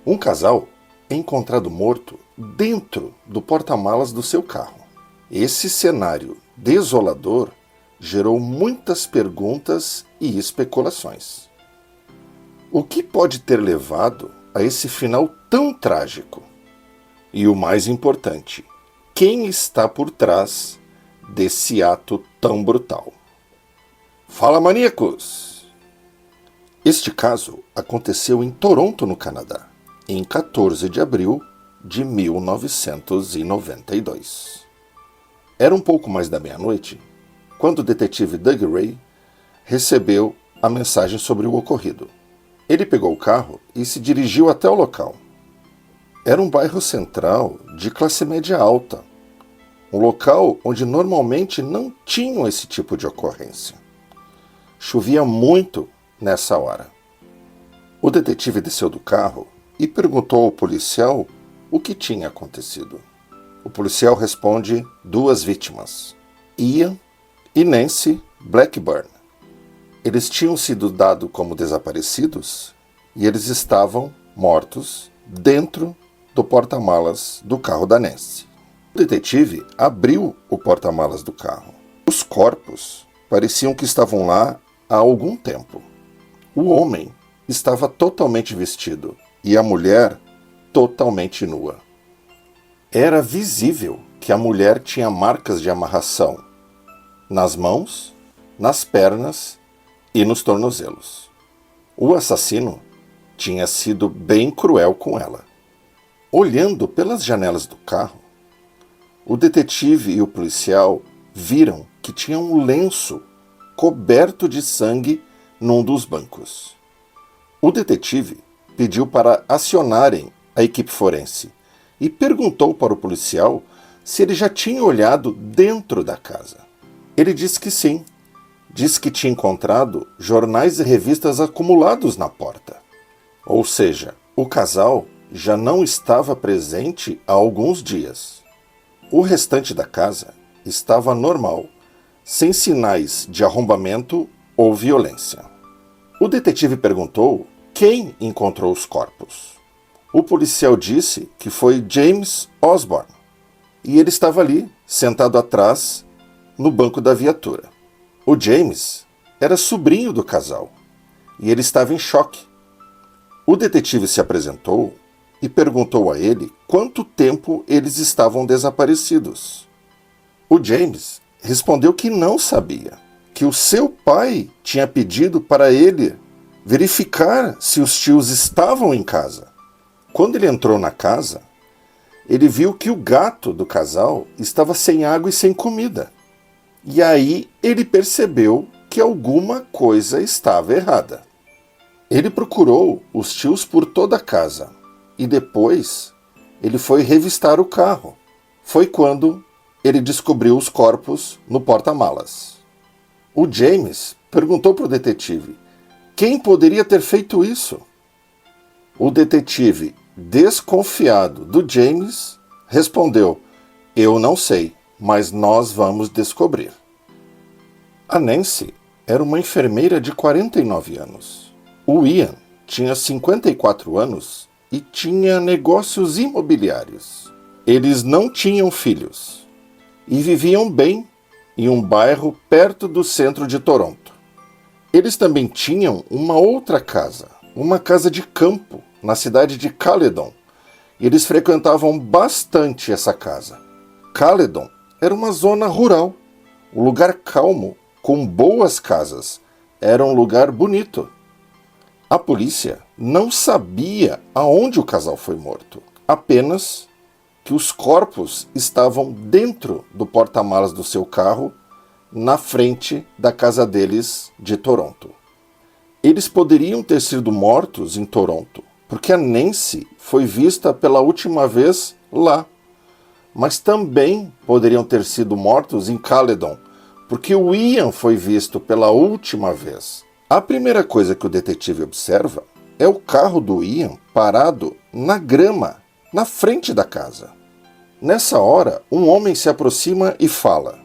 Um casal é encontrado morto dentro do porta-malas do seu carro. Esse cenário desolador gerou muitas perguntas e especulações. O que pode ter levado a esse final tão trágico? E o mais importante, quem está por trás desse ato tão brutal? Fala, maníacos! Este caso aconteceu em Toronto, no Canadá, em 14 de abril de 1992. Era um pouco mais da meia-noite quando o detetive Doug Ray recebeu a mensagem sobre o ocorrido. Ele pegou o carro e se dirigiu até o local. Era um bairro central de classe média alta, um local onde normalmente não tinham esse tipo de ocorrência. Chovia muito nessa hora. O detetive desceu do carro e perguntou ao policial o que tinha acontecido. O policial responde 2 vítimas, Ian e Nancy Blackburn. Eles tinham sido dados como desaparecidos e eles estavam mortos dentro do porta-malas do carro da Nancy. O detetive abriu o porta-malas do carro. Os corpos pareciam que estavam lá há algum tempo. O homem estava totalmente vestido e a mulher totalmente nua. Era visível que a mulher tinha marcas de amarração nas mãos, nas pernas e nos tornozelos. O assassino tinha sido bem cruel com ela. Olhando pelas janelas do carro, o detetive e o policial viram que tinha um lenço coberto de sangue num dos bancos. O detetive pediu para acionarem a equipe forense e perguntou para o policial se ele já tinha olhado dentro da casa. Ele disse que sim. Disse que tinha encontrado jornais e revistas acumulados na porta. Ou seja, o casal já não estava presente há alguns dias. O restante da casa estava normal, sem sinais de arrombamento ou violência. O detetive perguntou quem encontrou os corpos. O policial disse que foi James Osborne, e ele estava ali, sentado atrás, no banco da viatura. O James era sobrinho do casal, e ele estava em choque. O detetive se apresentou e perguntou a ele quanto tempo eles estavam desaparecidos. O James respondeu que não sabia, que o seu pai tinha pedido para ele verificar se os tios estavam em casa. Quando ele entrou na casa, ele viu que o gato do casal estava sem água e sem comida. E aí ele percebeu que alguma coisa estava errada. Ele procurou os tios por toda a casa e depois ele foi revistar o carro. Foi quando ele descobriu os corpos no porta-malas. O James perguntou para o detetive quem poderia ter feito isso. O detetive, desconfiado do James, respondeu: eu não sei, mas nós vamos descobrir. A Nancy era uma enfermeira de 49 anos. O Ian tinha 54 anos e tinha negócios imobiliários. Eles não tinham filhos e viviam bem em um bairro perto do centro de Toronto. Eles também tinham uma outra casa, uma casa de campo, na cidade de Caledon. Eles frequentavam bastante essa casa. Caledon era uma zona rural, um lugar calmo, com boas casas. Era um lugar bonito. A polícia não sabia aonde o casal foi morto, apenas que os corpos estavam dentro do porta-malas do seu carro, na frente da casa deles de Toronto. Eles poderiam ter sido mortos em Toronto, porque a Nancy foi vista pela última vez lá. Mas também poderiam ter sido mortos em Caledon, porque o Ian foi visto pela última vez. A primeira coisa que o detetive observa é o carro do Ian parado na grama, na frente da casa. Nessa hora, um homem se aproxima e fala: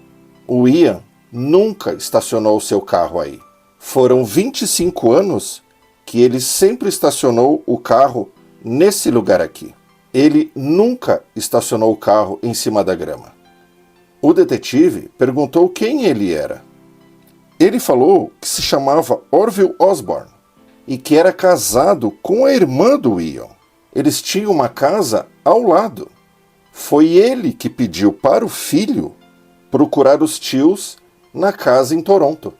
o Ian nunca estacionou seu carro aí. Foram 25 anos que ele sempre estacionou o carro nesse lugar aqui. Ele nunca estacionou o carro em cima da grama. O detetive perguntou quem ele era. Ele falou que se chamava Orville Osborne e que era casado com a irmã do Ian. Eles tinham uma casa ao lado. Foi ele que pediu para o filho procurar os tios na casa em Toronto.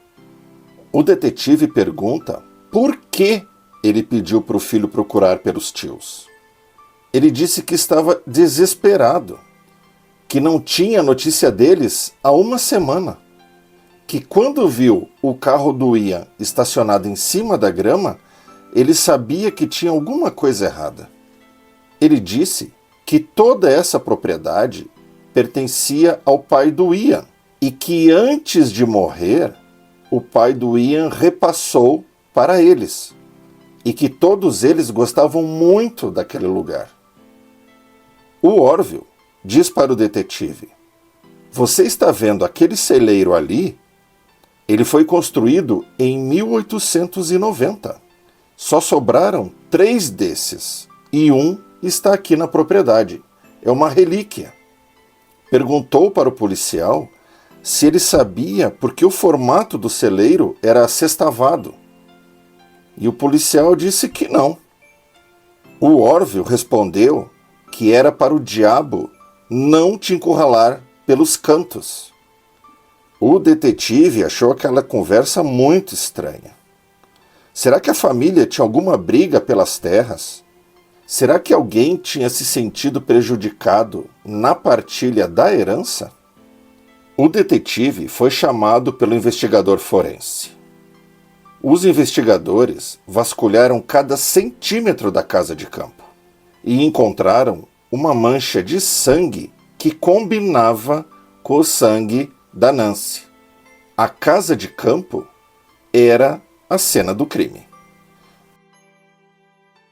O detetive pergunta por que ele pediu para o filho procurar pelos tios. Ele disse que estava desesperado, que não tinha notícia deles há uma semana, que quando viu o carro do Ian estacionado em cima da grama, ele sabia que tinha alguma coisa errada. Ele disse que toda essa propriedade pertencia ao pai do Ian e que antes de morrer, o pai do Ian repassou para eles e que todos eles gostavam muito daquele lugar. O Orville diz para o detetive: "Você está vendo aquele celeiro ali? Ele foi construído em 1890. Só sobraram 3 desses e um está aqui na propriedade. É uma relíquia." Perguntou para o policial se ele sabia porque o formato do celeiro era sextavado. E o policial disse que não. O Orville respondeu que era para o diabo não te encurralar pelos cantos. O detetive achou aquela conversa muito estranha. Será que a família tinha alguma briga pelas terras? Será que alguém tinha se sentido prejudicado na partilha da herança? O detetive foi chamado pelo investigador forense. Os investigadores vasculharam cada centímetro da casa de campo e encontraram uma mancha de sangue que combinava com o sangue da Nancy. A casa de campo era a cena do crime.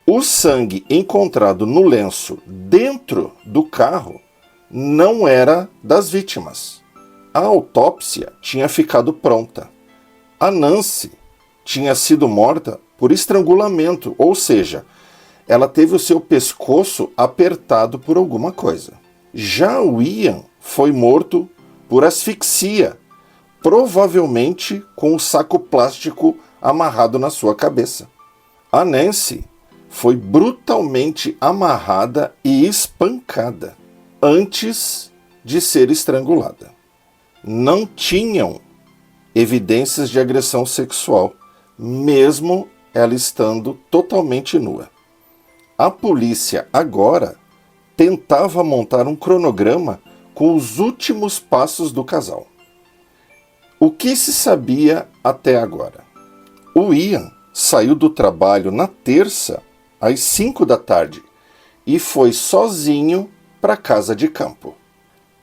O sangue encontrado no lenço dentro do carro não era das vítimas. A autópsia tinha ficado pronta. A Nancy tinha sido morta por estrangulamento, ou seja, ela teve o seu pescoço apertado por alguma coisa. Já o Ian foi morto por asfixia, provavelmente com um saco plástico amarrado na sua cabeça. A Nancy foi brutalmente amarrada e espancada antes de ser estrangulada. Não tinham evidências de agressão sexual, mesmo ela estando totalmente nua. A polícia agora tentava montar um cronograma com os últimos passos do casal. O que se sabia até agora? O Ian saiu do trabalho na terça, às 5 da tarde, e foi sozinho para a casa de campo.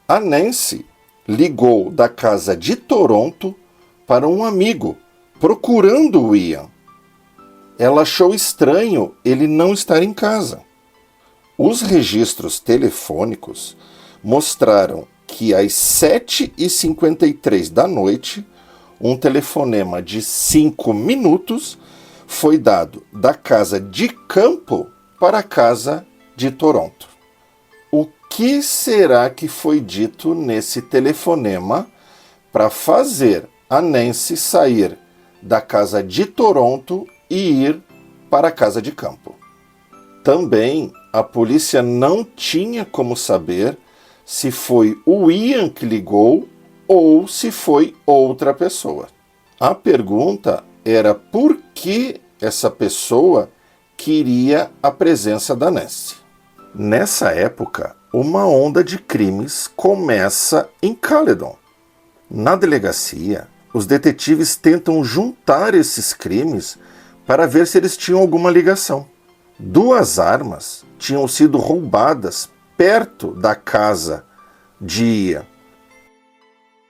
A Nancy ligou da casa de Toronto para um amigo, procurando o Ian. Ela achou estranho ele não estar em casa. Os registros telefônicos mostraram que às 7h53 da noite, um telefonema de 5 minutos foi dado da casa de campo para a casa de Toronto. O que será que foi dito nesse telefonema para fazer a Nancy sair da casa de Toronto e ir para a casa de campo? Também a polícia não tinha como saber se foi o Ian que ligou ou se foi outra pessoa. A pergunta era por que essa pessoa queria a presença da Nancy. Nessa época, uma onda de crimes começa em Caledon. Na delegacia, os detetives tentam juntar esses crimes para ver se eles tinham alguma ligação. 2 armas tinham sido roubadas perto da casa de Ian.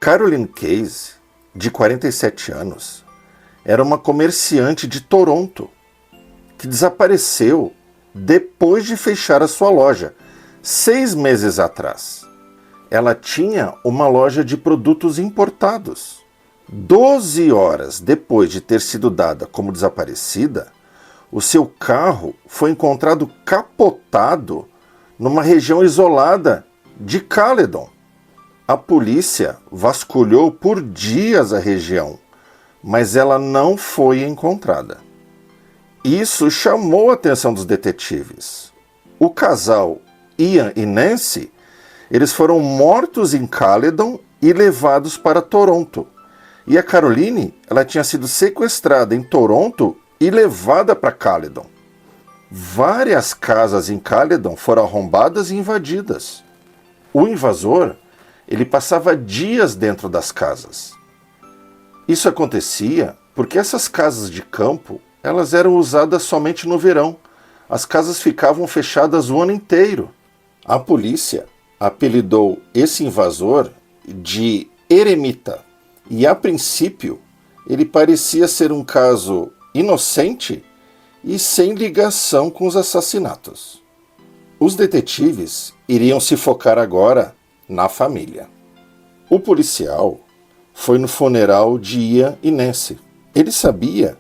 Caroline Case, de 47 anos, era uma comerciante de Toronto que desapareceu depois de fechar a sua loja, 6 meses atrás. Ela tinha uma loja de produtos importados. 12 horas depois de ter sido dada como desaparecida, O seu carro foi encontrado capotado numa região isolada de Caledon. A polícia vasculhou por dias a região, mas ela não foi encontrada. Isso chamou a atenção dos detetives. O casal Ian e Nancy, eles foram mortos em Caledon e levados para Toronto. E a Caroline, ela tinha sido sequestrada em Toronto e levada para Caledon. Várias casas em Caledon foram arrombadas e invadidas. O invasor, ele passava dias dentro das casas. Isso acontecia porque essas casas de campo, elas eram usadas somente no verão. As casas ficavam fechadas o ano inteiro. A polícia apelidou esse invasor de eremita. E a princípio, ele parecia ser um caso inocente e sem ligação com os assassinatos. Os detetives iriam se focar agora na família. O policial foi no funeral de Ian e Nancy. Ele sabia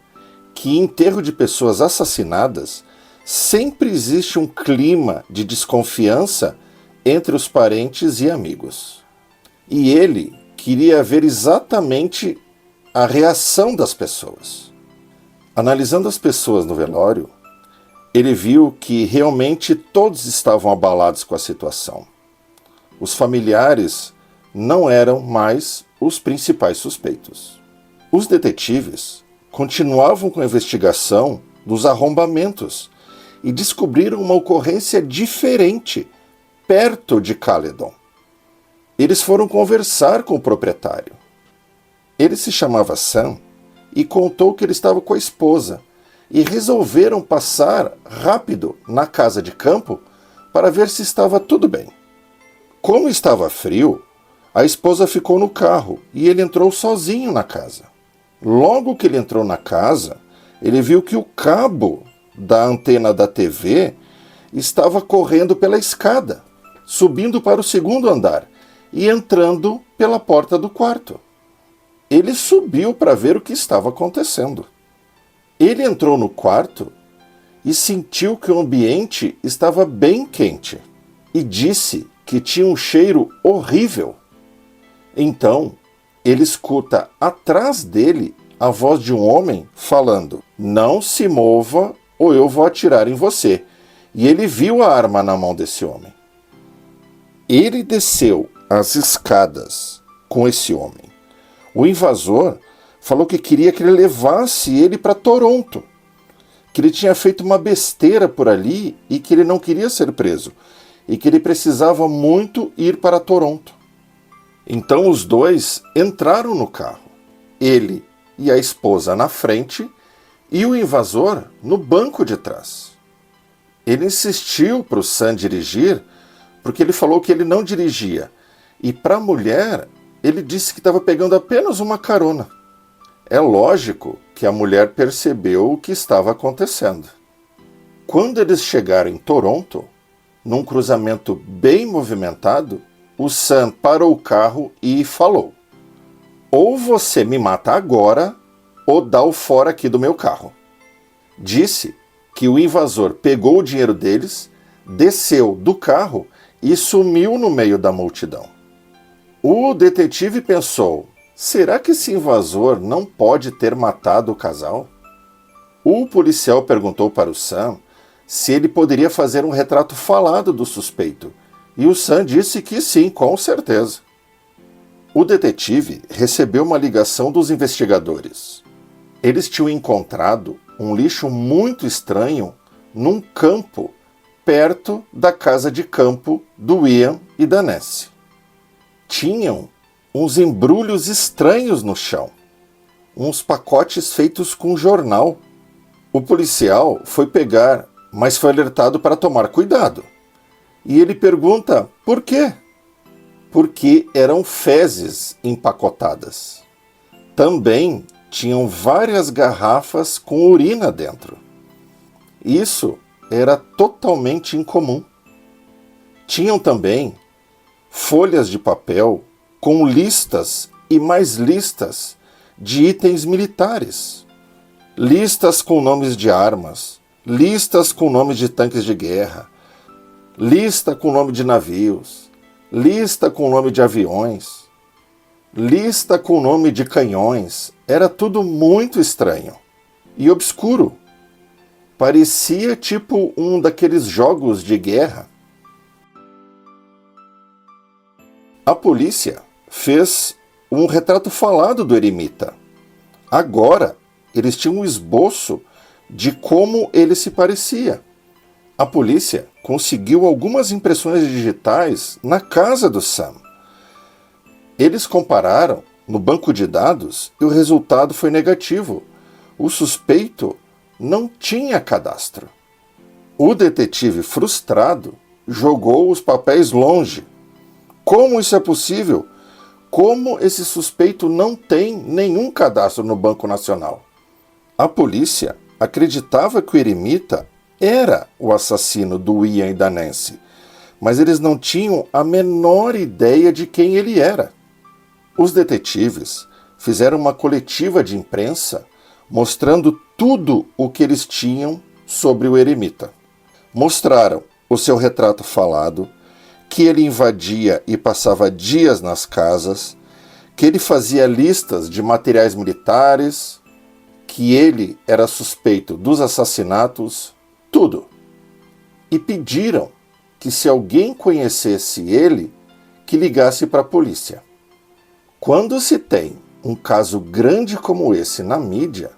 que em enterro de pessoas assassinadas sempre existe um clima de desconfiança entre os parentes e amigos. E ele queria ver exatamente a reação das pessoas. Analisando as pessoas no velório, ele viu que realmente todos estavam abalados com a situação. Os familiares não eram mais os principais suspeitos. Os detetives continuavam com a investigação dos arrombamentos e descobriram uma ocorrência diferente perto de Caledon. Eles foram conversar com o proprietário. Ele se chamava Sam e contou que ele estava com a esposa e resolveram passar rápido na casa de campo para ver se estava tudo bem. Como estava frio, a esposa ficou no carro e ele entrou sozinho na casa. Logo que ele entrou na casa, ele viu que o cabo da antena da TV estava correndo pela escada, subindo para o segundo andar e entrando pela porta do quarto. Ele subiu para ver o que estava acontecendo. Ele entrou no quarto e sentiu que o ambiente estava bem quente e disse que tinha um cheiro horrível. Então, ele escuta atrás dele a voz de um homem falando: "Não se mova ou eu vou atirar em você." E ele viu a arma na mão desse homem. Ele desceu as escadas com esse homem. O invasor falou que queria que ele levasse ele para Toronto, que ele tinha feito uma besteira por ali e que ele não queria ser preso, e que ele precisava muito ir para Toronto. Então os dois entraram no carro, ele e a esposa na frente e o invasor no banco de trás. Ele insistiu para o Sam dirigir, porque ele falou que ele não dirigia, e para a mulher ele disse que estava pegando apenas uma carona. É lógico que a mulher percebeu o que estava acontecendo. Quando eles chegaram em Toronto, num cruzamento bem movimentado, o Sam parou o carro e falou: "Ou você me mata agora, ou dá o fora aqui do meu carro." Disse que o invasor pegou o dinheiro deles, desceu do carro e sumiu no meio da multidão. O detetive pensou: será que esse invasor não pode ter matado o casal? O policial perguntou para o Sam se ele poderia fazer um retrato falado do suspeito, e o Sam disse que sim, com certeza. O detetive recebeu uma ligação dos investigadores. Eles tinham encontrado um lixo muito estranho num campo perto da casa de campo do Ian e da Nancy. Tinham uns embrulhos estranhos no chão, uns pacotes feitos com jornal. O policial foi pegar, mas foi alertado para tomar cuidado. E ele pergunta por quê? Porque eram fezes empacotadas. Também tinham várias garrafas com urina dentro. Isso era totalmente incomum. Tinham também folhas de papel com listas e mais listas de itens militares. Listas com nomes de armas, listas com nomes de tanques de guerra, lista com nome de navios, lista com nome de aviões, lista com nome de canhões. Era tudo muito estranho e obscuro. Parecia tipo um daqueles jogos de guerra. A polícia fez um retrato falado do eremita. Agora, eles tinham um esboço de como ele se parecia. A polícia conseguiu algumas impressões digitais na casa do Sam. Eles compararam no banco de dados e o resultado foi negativo. O suspeito não tinha cadastro. O detetive, frustrado, jogou os papéis longe. Como isso é possível? Como esse suspeito não tem nenhum cadastro no Banco Nacional? A polícia acreditava que o eremita era o assassino do Ian e da Nancy, mas eles não tinham a menor ideia de quem ele era. Os detetives fizeram uma coletiva de imprensa mostrando tudo o que eles tinham sobre o eremita. Mostraram o seu retrato falado, que ele invadia e passava dias nas casas, que ele fazia listas de materiais militares, que ele era suspeito dos assassinatos, tudo. E pediram que se alguém conhecesse ele, que ligasse para a polícia. Quando se tem um caso grande como esse na mídia,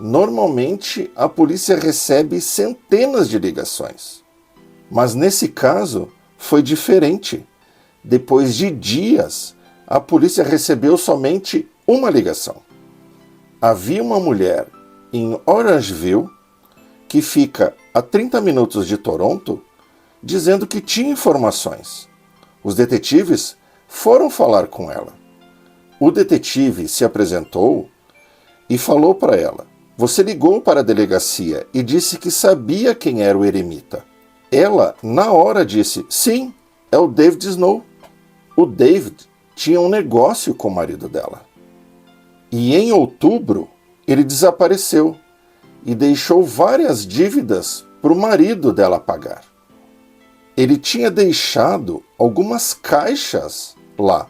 normalmente a polícia recebe centenas de ligações. Mas nesse caso foi diferente. Depois de dias, a polícia recebeu somente uma ligação. Havia uma mulher em Orangeville, que fica a 30 minutos de Toronto, dizendo que tinha informações. Os detetives foram falar com ela. O detetive se apresentou e falou para ela: "Você ligou para a delegacia e disse que sabia quem era o eremita." Ela, na hora, disse: "Sim, é o David Snow." O David tinha um negócio com o marido dela. E em outubro, ele desapareceu e deixou várias dívidas para o marido dela pagar. Ele tinha deixado algumas caixas lá.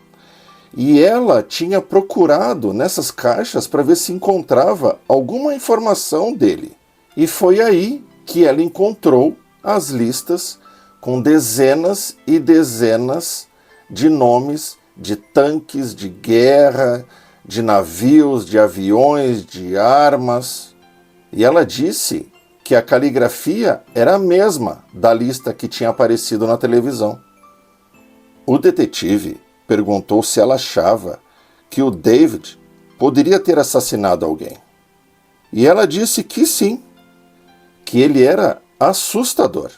E ela tinha procurado nessas caixas para ver se encontrava alguma informação dele. E foi aí que ela encontrou as listas com dezenas e dezenas de nomes de tanques de guerra, de navios, de aviões, de armas. E ela disse que a caligrafia era a mesma da lista que tinha aparecido na televisão. O detetive perguntou se ela achava que o David poderia ter assassinado alguém. E ela disse que sim, que ele era assustador.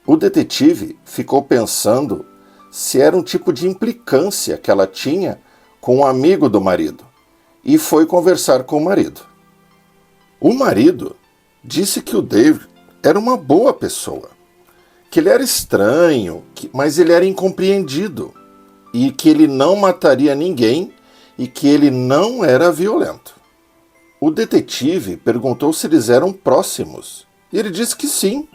O detetive ficou pensando se era um tipo de implicância que ela tinha com um amigo do marido e foi conversar com o marido. O marido disse que o David era uma boa pessoa, que ele era estranho, mas ele era incompreendido e que ele não mataria ninguém e que ele não era violento. O detetive perguntou se eles eram próximos e ele disse que sim,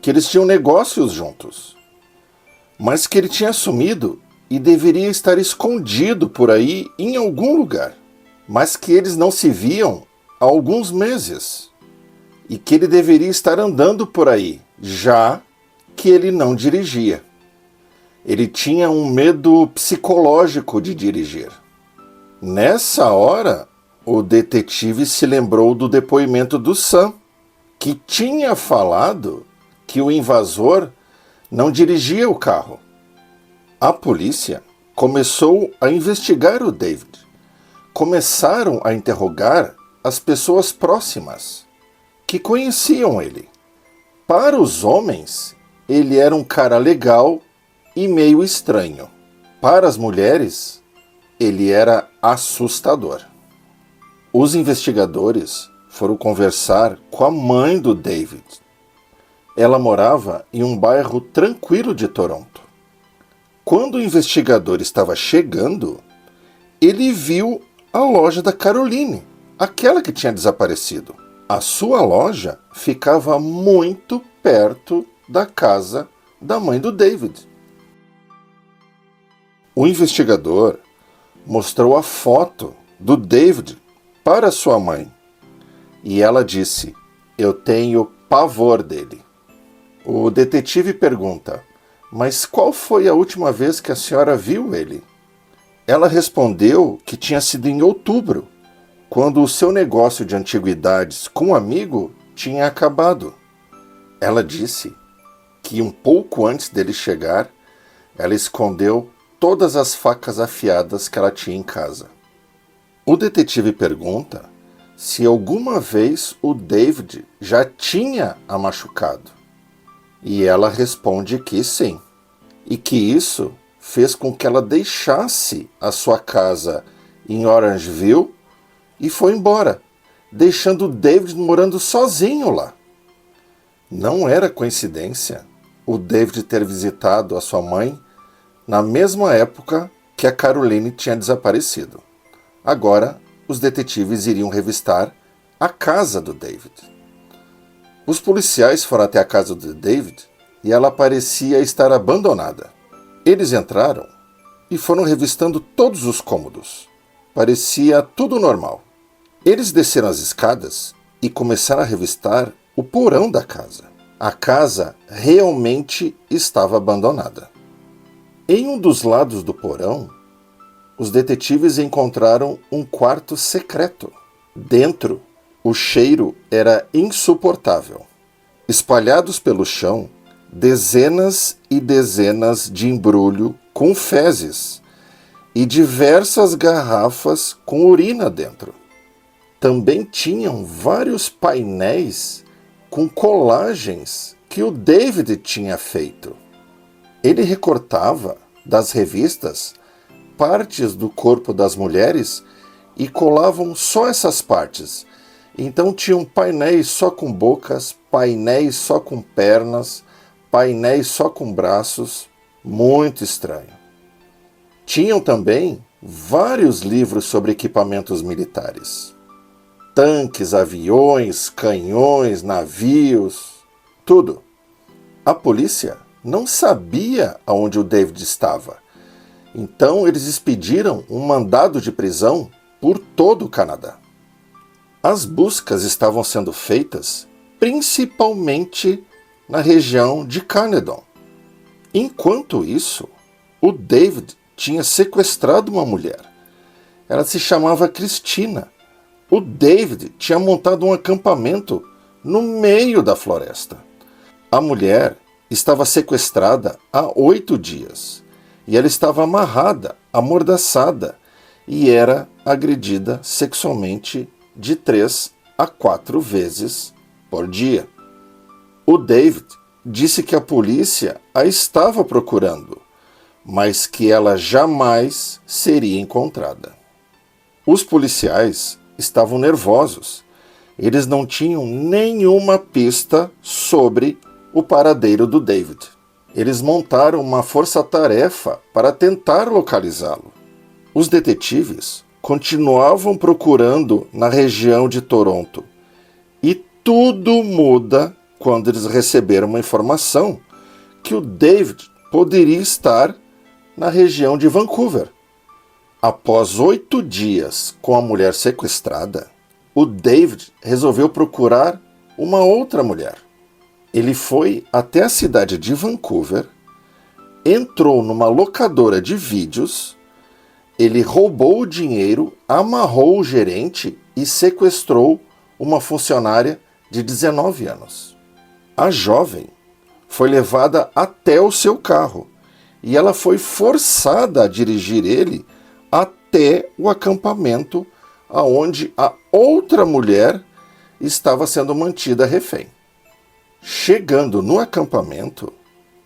que eles tinham negócios juntos, mas que ele tinha sumido e deveria estar escondido por aí em algum lugar, mas que eles não se viam há alguns meses e que ele deveria estar andando por aí, já que ele não dirigia. Ele tinha um medo psicológico de dirigir. Nessa hora, o detetive se lembrou do depoimento do Sam, que tinha falado que o invasor não dirigia o carro. A polícia começou a investigar o David. Começaram a interrogar as pessoas próximas, que conheciam ele. Para os homens, ele era um cara legal e meio estranho. Para as mulheres, ele era assustador. Os investigadores foram conversar com a mãe do David. Ela morava em um bairro tranquilo de Toronto. Quando o investigador estava chegando, ele viu a loja da Caroline, aquela que tinha desaparecido. A sua loja ficava muito perto da casa da mãe do David. O investigador mostrou a foto do David para sua mãe e ela disse: "Eu tenho pavor dele." O detetive pergunta: "Mas qual foi a última vez que a senhora viu ele?" Ela respondeu que tinha sido em outubro, quando o seu negócio de antiguidades com um amigo tinha acabado. Ela disse que um pouco antes dele chegar, ela escondeu todas as facas afiadas que ela tinha em casa. O detetive pergunta se alguma vez o David já tinha a machucado. E ela responde que sim, e que isso fez com que ela deixasse a sua casa em Orangeville e foi embora, deixando o David morando sozinho lá. Não era coincidência o David ter visitado a sua mãe na mesma época que a Caroline tinha desaparecido. Agora, os detetives iriam revistar a casa do David. Os policiais foram até a casa do David e ela parecia estar abandonada. Eles entraram e foram revistando todos os cômodos. Parecia tudo normal. Eles desceram as escadas e começaram a revistar o porão da casa. A casa realmente estava abandonada. Em um dos lados do porão, os detetives encontraram um quarto secreto. Dentro, o cheiro era insuportável. Espalhados pelo chão, dezenas e dezenas de embrulho com fezes e diversas garrafas com urina dentro. Também tinham vários painéis com colagens que o David tinha feito. Ele recortava das revistas partes do corpo das mulheres e colavam só essas partes. Então tinham painéis só com bocas, painéis só com pernas, painéis só com braços. Muito estranho. Tinham também vários livros sobre equipamentos militares. Tanques, aviões, canhões, navios, tudo. A polícia não sabia aonde o David estava. Então eles expediram um mandado de prisão por todo o Canadá. As buscas estavam sendo feitas principalmente na região de Carnegie. Enquanto isso, o David tinha sequestrado uma mulher. Ela se chamava Cristina. O David tinha montado um acampamento no meio da floresta. A mulher estava sequestrada há 8 dias e ela estava amarrada, amordaçada e era agredida sexualmente de 3 a 4 vezes por dia. O David disse que a polícia a estava procurando, mas que ela jamais seria encontrada. Os policiais estavam nervosos. Eles não tinham nenhuma pista sobre o paradeiro do David. Eles montaram uma força-tarefa para tentar localizá-lo. Os detetives continuavam procurando na região de Toronto. E tudo muda quando eles receberam uma informação que o David poderia estar na região de Vancouver. Após 8 dias com a mulher sequestrada, o David resolveu procurar uma outra mulher. Ele foi até a cidade de Vancouver, entrou numa locadora de vídeos, ele roubou o dinheiro, amarrou o gerente e sequestrou uma funcionária de 19 anos. A jovem foi levada até o seu carro e ela foi forçada a dirigir ele até o acampamento aonde a outra mulher estava sendo mantida refém. Chegando no acampamento,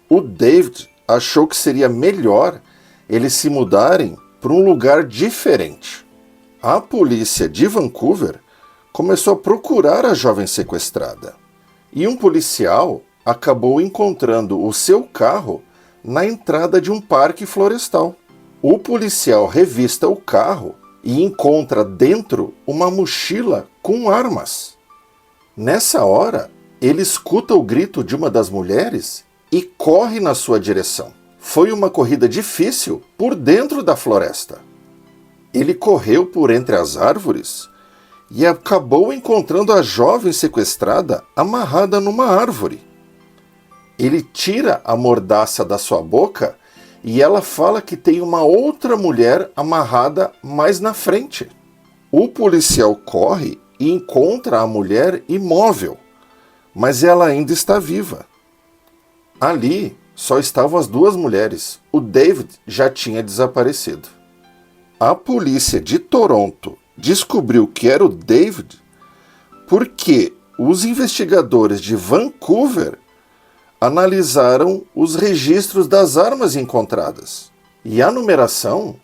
o David achou que seria melhor eles se mudarem para um lugar diferente. A polícia de Vancouver começou a procurar a jovem sequestrada e um policial acabou encontrando o seu carro na entrada de um parque florestal. O policial revista o carro e encontra dentro uma mochila com armas. Nessa hora, ele escuta o grito de uma das mulheres e corre na sua direção. Foi uma corrida difícil por dentro da floresta. Ele correu por entre as árvores e acabou encontrando a jovem sequestrada amarrada numa árvore. Ele tira a mordaça da sua boca e ela fala que tem uma outra mulher amarrada mais na frente. O policial corre e encontra a mulher imóvel, mas ela ainda está viva. Ali só estavam as duas mulheres. O David já tinha desaparecido. A polícia de Toronto descobriu que era o David porque os investigadores de Vancouver analisaram os registros das armas encontradas. E a numeração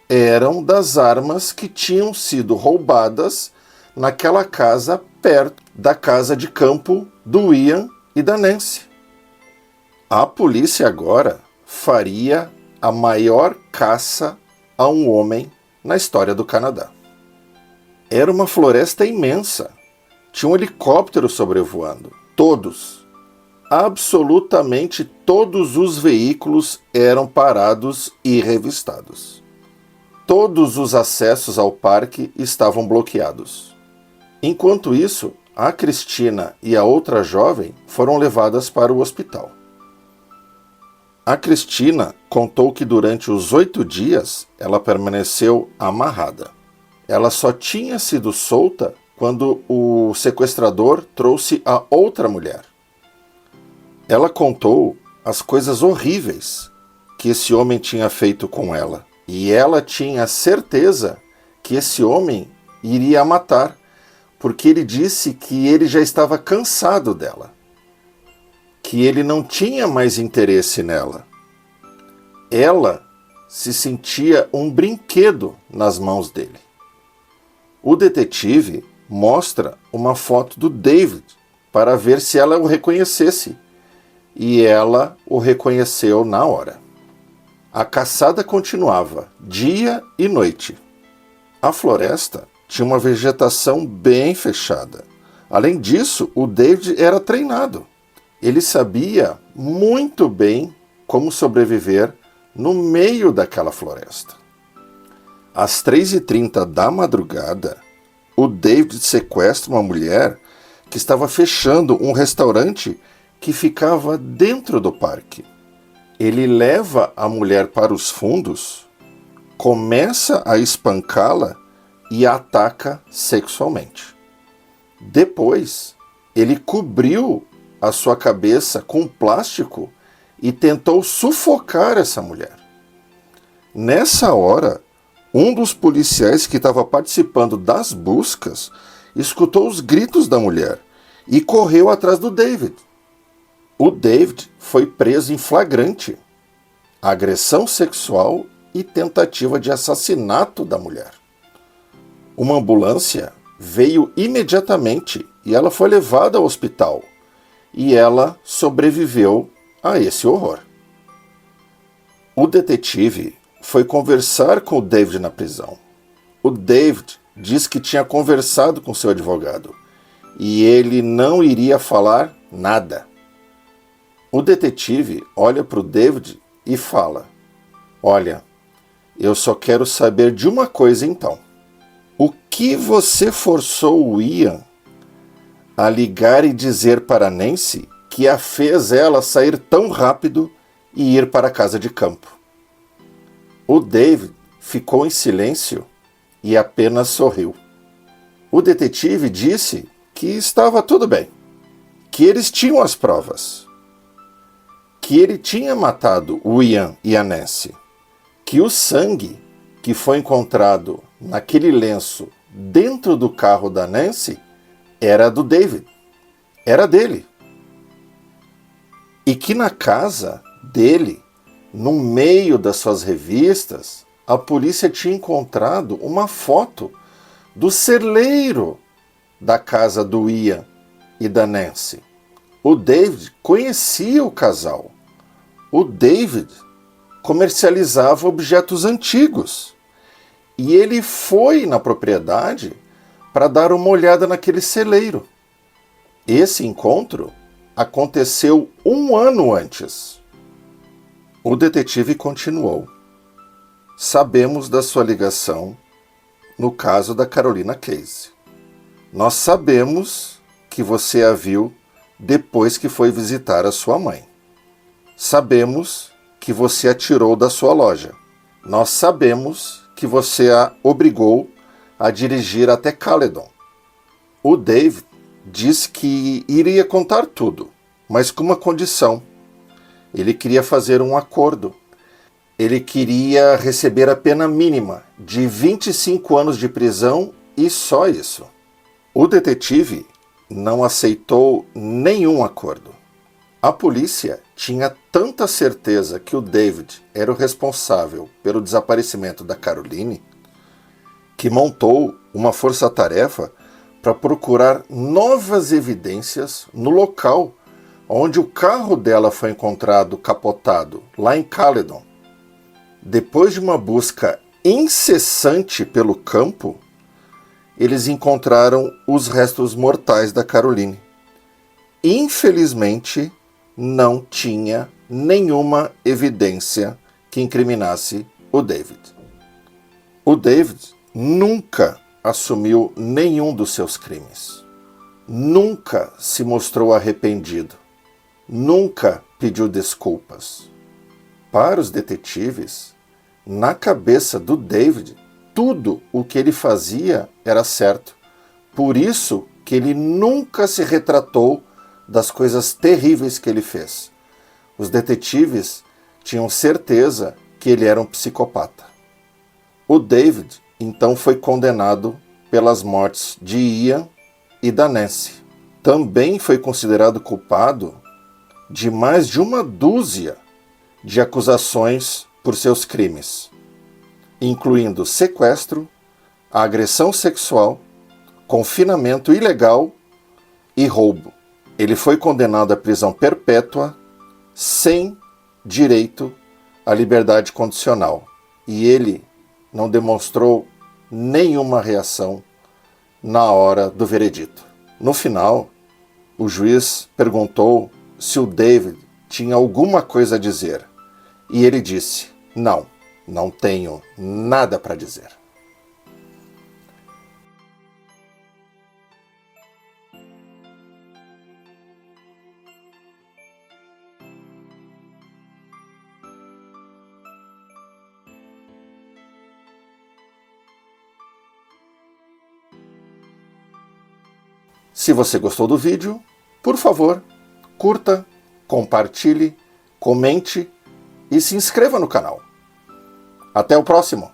eram das armas que tinham sido roubadas naquela casa perto da casa de campo do Ian e da Nancy. A polícia agora faria a maior caça a um homem na história do Canadá. Era uma floresta imensa. Tinha um helicóptero sobrevoando. Todos, absolutamente todos os veículos eram parados e revistados. Todos os acessos ao parque estavam bloqueados. Enquanto isso, a Cristina e a outra jovem foram levadas para o hospital. A Cristina contou que durante os 8 dias ela permaneceu amarrada. Ela só tinha sido solta quando o sequestrador trouxe a outra mulher. Ela contou as coisas horríveis que esse homem tinha feito com ela. E ela tinha certeza que esse homem iria a matar, porque ele disse que ele já estava cansado dela, que ele não tinha mais interesse nela. Ela se sentia um brinquedo nas mãos dele. O detetive mostra uma foto do David para ver se ela o reconhecesse, e ela o reconheceu na hora. A caçada continuava dia e noite. A floresta tinha uma vegetação bem fechada. Além disso, o David era treinado. Ele sabia muito bem como sobreviver no meio daquela floresta. Às 3h30 da madrugada, o David sequestra uma mulher que estava fechando um restaurante que ficava dentro do parque. Ele leva a mulher para os fundos, começa a espancá-la e a ataca sexualmente. Depois, ele cobriu a sua cabeça com plástico e tentou sufocar essa mulher. Nessa hora, um dos policiais que estava participando das buscas escutou os gritos da mulher e correu atrás do David. O David foi preso em flagrante, agressão sexual e tentativa de assassinato da mulher. Uma ambulância veio imediatamente e ela foi levada ao hospital, e ela sobreviveu a esse horror. O detetive foi conversar com o David na prisão. O David disse que tinha conversado com seu advogado e ele não iria falar nada. O detetive olha para o David e fala: "Olha, eu só quero saber de uma coisa então. O que você forçou o Ian a ligar e dizer para Nancy que a fez ela sair tão rápido e ir para a casa de campo?" O David ficou em silêncio e apenas sorriu. O detetive disse que estava tudo bem, que eles tinham as provas, que ele tinha matado o Ian e a Nancy, que o sangue que foi encontrado naquele lenço dentro do carro da Nancy era do David, era dele. E que na casa dele, no meio das suas revistas, a polícia tinha encontrado uma foto do celeiro da casa do Ian e da Nancy. O David conhecia o casal. O David comercializava objetos antigos. E ele foi na propriedade para dar uma olhada naquele celeiro. Esse encontro aconteceu 1 ano antes. O detetive continuou. Sabemos da sua ligação no caso da Carolina Casey. Nós sabemos que você a viu depois que foi visitar a sua mãe. Sabemos que você a tirou da sua loja. Nós sabemos que você a obrigou a dirigir até Caledon. O David disse que iria contar tudo, mas com uma condição. Ele queria fazer um acordo. Ele queria receber a pena mínima de 25 anos de prisão e só isso. O detetive não aceitou nenhum acordo. A polícia tinha tanta certeza que o David era o responsável pelo desaparecimento da Caroline que montou uma força-tarefa para procurar novas evidências no local onde o carro dela foi encontrado capotado, lá em Caledon. Depois de uma busca incessante pelo campo, eles encontraram os restos mortais da Caroline. Infelizmente, não tinha nenhuma evidência que incriminasse o David. O David nunca assumiu nenhum dos seus crimes. Nunca se mostrou arrependido. Nunca pediu desculpas. Para os detetives, na cabeça do David, tudo o que ele fazia era certo. Por isso que ele nunca se retratou das coisas terríveis que ele fez. Os detetives tinham certeza que ele era um psicopata. O David, então, foi condenado pelas mortes de Ian e da Nancy. Também foi considerado culpado de mais de 12 de acusações por seus crimes, incluindo sequestro, agressão sexual, confinamento ilegal e roubo. Ele foi condenado à prisão perpétua sem direito à liberdade condicional e ele não demonstrou nenhuma reação na hora do veredito. No final, o juiz perguntou se o David tinha alguma coisa a dizer e ele disse: não tenho nada para dizer. Se você gostou do vídeo, por favor, curta, compartilhe, comente e se inscreva no canal. Até o próximo!